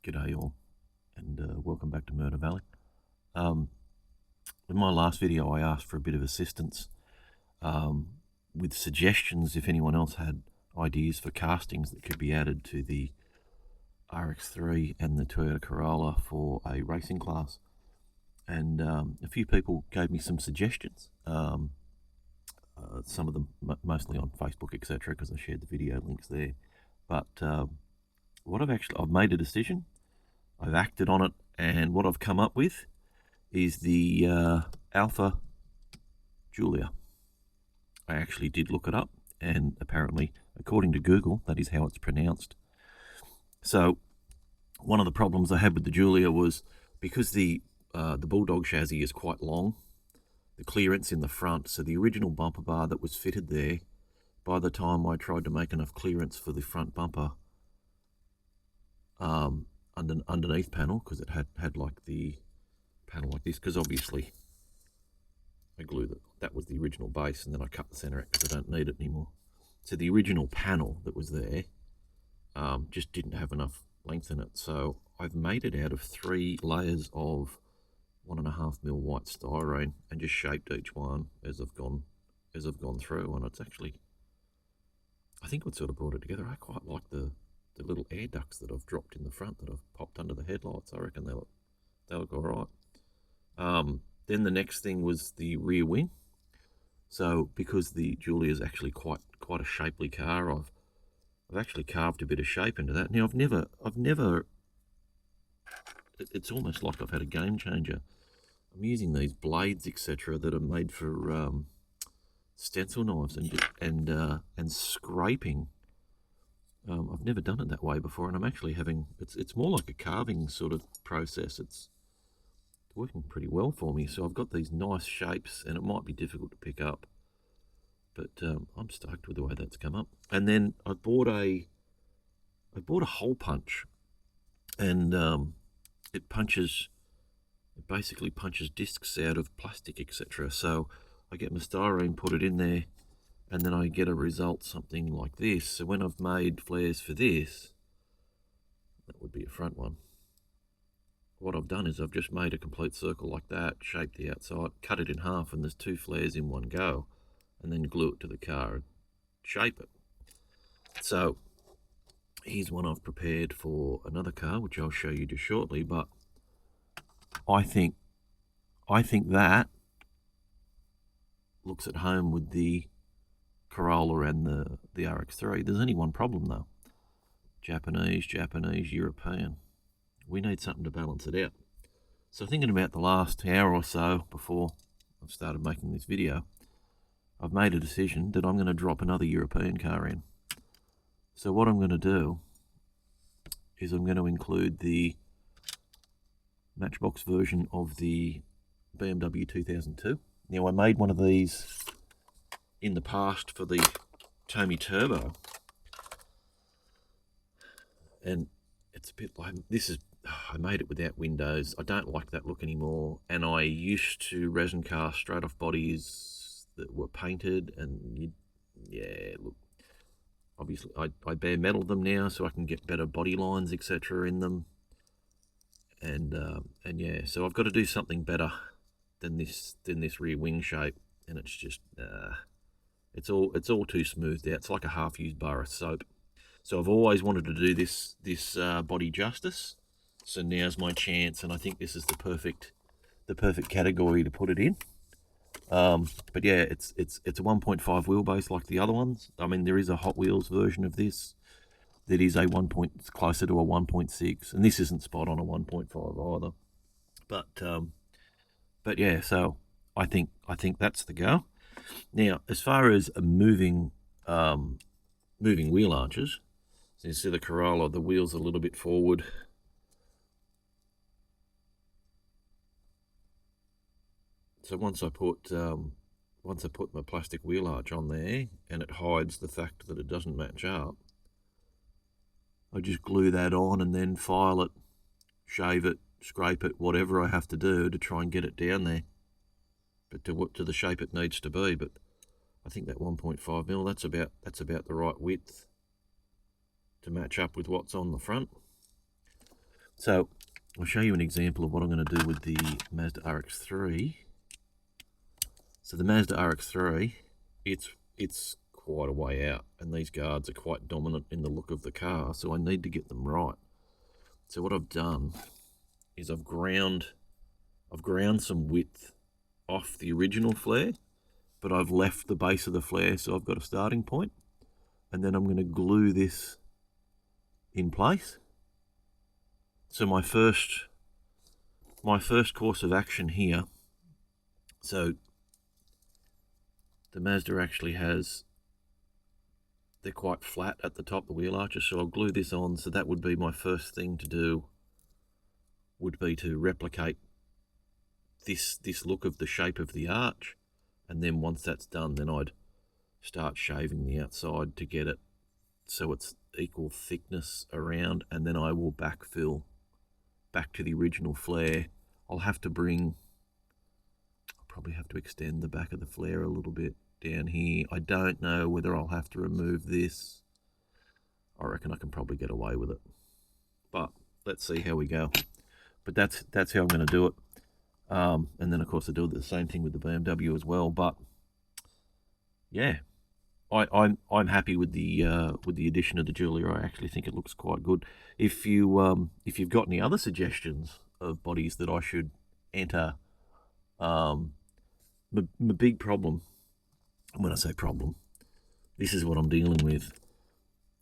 G'day all, and welcome back to Murder Valley. In my last video I asked for a bit of assistance with suggestions if anyone else had ideas for castings that could be added to the RX3 and the Toyota Corolla for a racing class. And a few people gave me some suggestions, some of them mostly on Facebook, etc., because I shared the video links there. But what I've made a decision, I've acted on it, and what I've come up with is the Alpha Giulia. I actually did look it up, and apparently, according to Google, that is how it's pronounced. So, one of the problems I had with the Giulia was because the Bulldog chassis is quite long, the clearance in the front, so the original bumper bar that was fitted there, by the time I tried to make enough clearance for the front bumper underneath panel, because it had like the panel like this, because obviously I glued that was the original base, and then I cut the center out because I don't need it anymore. So the original panel that was there just didn't have enough length in it, so I've made it out of 3 layers of 1.5mm white styrene and just shaped each one as I've gone through, and it's actually, I think what sort of brought it together. I quite like the little air ducts that I've dropped in the front that I've popped under the headlights. I reckon they look all right. Then the next thing was the rear wing. So because the Giulia is actually quite a shapely car, I've actually carved a bit of shape into that. Now I've never. It's almost like I've had a game changer. I'm using these blades, etc., that are made for stencil knives and scraping. I've never done it that way before, and I'm actually having, it's more like a carving sort of process. It's working pretty well for me. So I've got these nice shapes, and it might be difficult to pick up, but I'm stoked with the way that's come up. And then I bought a hole punch, and it basically punches discs out of plastic, etc. So I get my styrene, put it in there, and then I get a result something like this. So when I've made flares for this, that would be a front one, what I've done is I've just made a complete circle like that, shaped the outside, cut it in half, and there's 2 flares in one go, and then glue it to the car and shape it. So here's one I've prepared for another car, which I'll show you just shortly, but I think that looks at home with the Corolla and the RX3. There's only one problem though. Japanese, European. We need something to balance it out. So thinking about the last hour or so before I've started making this video, I've made a decision that I'm going to drop another European car in. So what I'm going to do is I'm going to include the Matchbox version of the BMW 2002. Now I made one of these in the past for the Tommy Turbo, and it's a bit like this is. I made it without windows. I don't like that look anymore, and I used to resin cast straight off bodies that were painted, and look, obviously I bare metal them now so I can get better body lines, etc., in them, and yeah, so I've got to do something better than this rear wing shape, and it's just it's all too smoothed out. It's like a half-used bar of soap. So I've always wanted to do this body justice. So now's my chance, and I think this is the perfect category to put it in. But yeah, it's a 1.5 wheelbase like the other ones. I mean, there is a Hot Wheels version of this that is a closer to a 1.6, and this isn't spot on a 1.5 either. But yeah, so I think that's the go. Now, as far as moving wheel arches, so you see the Corolla, the wheels are a little bit forward. So once I put my plastic wheel arch on there, and it hides the fact that it doesn't match up, I just glue that on and then file it, shave it, scrape it, whatever I have to do to try and get it down there, but to the shape it needs to be. But I think that 1.5mm, that's about the right width to match up with what's on the front. So I'll show you an example of what I'm going to do with the Mazda RX-3. So the Mazda RX-3, it's quite a way out, and these guards are quite dominant in the look of the car, so I need to get them right. So what I've done is I've ground some width off the original flare, but I've left the base of the flare, so I've got a starting point, and then I'm going to glue this in place. So my first course of action here, so the Mazda actually they're quite flat at the top, the wheel arches, so I'll glue this on. So that would be my first thing to do, would be to replicate this look of the shape of the arch, and then once that's done, then I'd start shaving the outside to get it so it's equal thickness around, and then I will backfill back to the original flare. I'll probably have to extend the back of the flare a little bit down here. I don't know whether I'll have to remove this. I reckon I can probably get away with it, but let's see how we go. But that's how I'm going to do it. And then of course I do the same thing with the BMW as well. But yeah, I'm happy with the addition of the Julia. I actually think it looks quite good. If you've got any other suggestions of bodies that I should enter, my big problem, when I say problem, this is what I'm dealing with.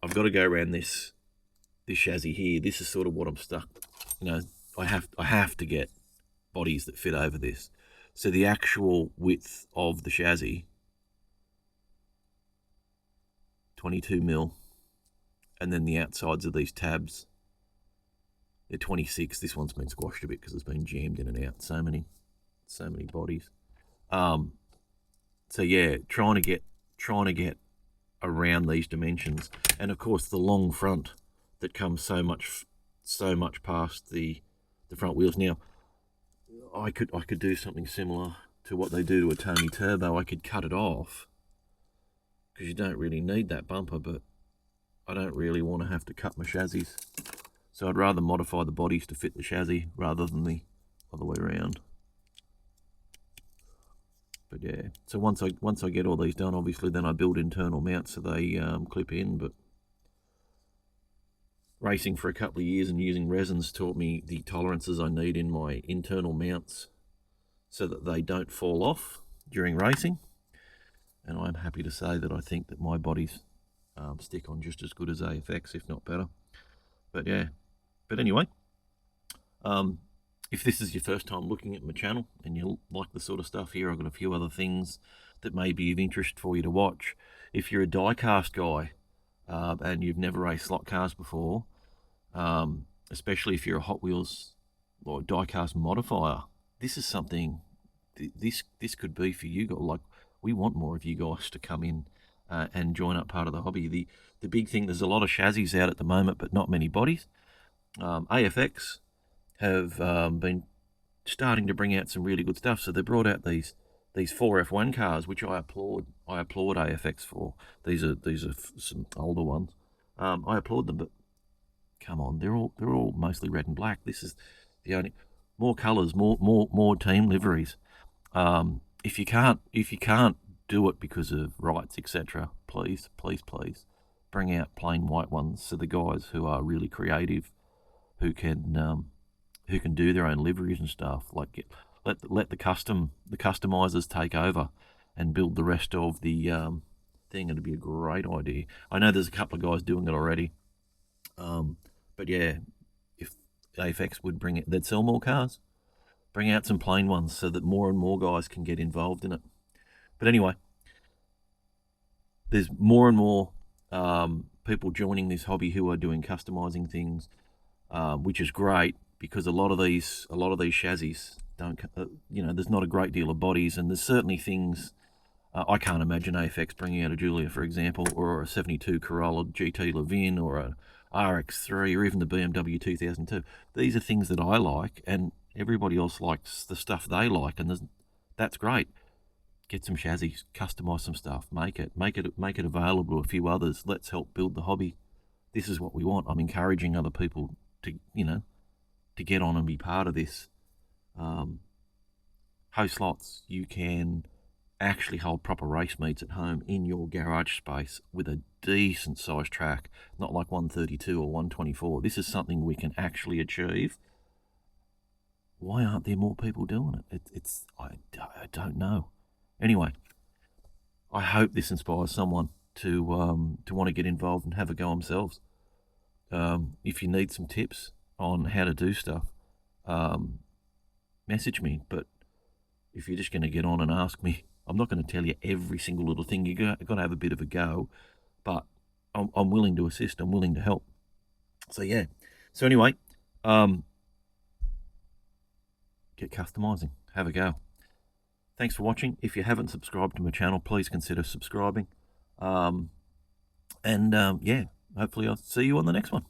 I've got to go around this chassis here. This is sort of what I'm stuck. You know, I have to get bodies that fit over this. So the actual width of the chassis, 22 mil, and then the outsides of these tabs, they're 26. This one's been squashed a bit because it's been jammed in and out. So many bodies. So yeah, trying to get around these dimensions, and of course the long front that comes so much past the front wheels. Now I could do something similar to what they do to a Tony Turbo. I could cut it off, because you don't really need that bumper, but I don't really want to have to cut my chassis, so I'd rather modify the bodies to fit the chassis rather than the other way around. But yeah, so once I get all these done, obviously then I build internal mounts so they clip in. But racing for a couple of years and using resins taught me the tolerances I need in my internal mounts so that they don't fall off during racing. And I'm happy to say that I think that my bodies stick on just as good as AFX, if not better. But yeah, but anyway, if this is your first time looking at my channel and you like the sort of stuff here, I've got a few other things that may be of interest for you to watch. If you're a diecast guy and you've never raced slot cars before, especially if you're a Hot Wheels or diecast modifier, this is something, this could be for you guys. Like, we want more of you guys to come in and join up part of the hobby. The big thing, there's a lot of chassis out at the moment, but not many bodies. AFX have been starting to bring out some really good stuff. So they brought out these 4F1 cars, which I applaud. I applaud AFX for. These are some older ones. I applaud them, but come on, they're all mostly red and black. This is the only more colours, more team liveries. If you can't do it because of rights, etc., please bring out plain white ones. So the guys who are really creative, who can do their own liveries and stuff, like let the customizers take over and build the rest of the thing. It'd be a great idea. I know there's a couple of guys doing it already, but yeah, if AFX would bring it, they'd sell more cars. Bring out some plain ones so that more and more guys can get involved in it. But anyway, there's more and more people joining this hobby who are doing customizing things, which is great, because a lot of these chassis don't, there's not a great deal of bodies, and there's certainly things I can't imagine AFX bringing out a Giulia, for example, or a 72 Corolla GT Levin, or a RX-3, or even the BMW 2002. These are things that I like, and everybody else likes the stuff they like, and that's great. Get some chassis, customize some stuff, make it available to a few others. Let's help build the hobby. This is what we want. I'm encouraging other people to, to get on and be part of this. Host lots, you can actually hold proper race meets at home in your garage space with a decent sized track, not like 132 or 124. This is something we can actually achieve. Why aren't there more people doing it? I don't know. Anyway, I hope this inspires someone to want to get involved and have a go themselves. If you need some tips on how to do stuff, message me. But if you're just going to get on and ask me, I'm not going to tell you every single little thing. You've got to have a bit of a go, but I'm willing to assist. I'm willing to help. So yeah. So anyway, get customizing. Have a go. Thanks for watching. If you haven't subscribed to my channel, please consider subscribing. Yeah, hopefully I'll see you on the next one.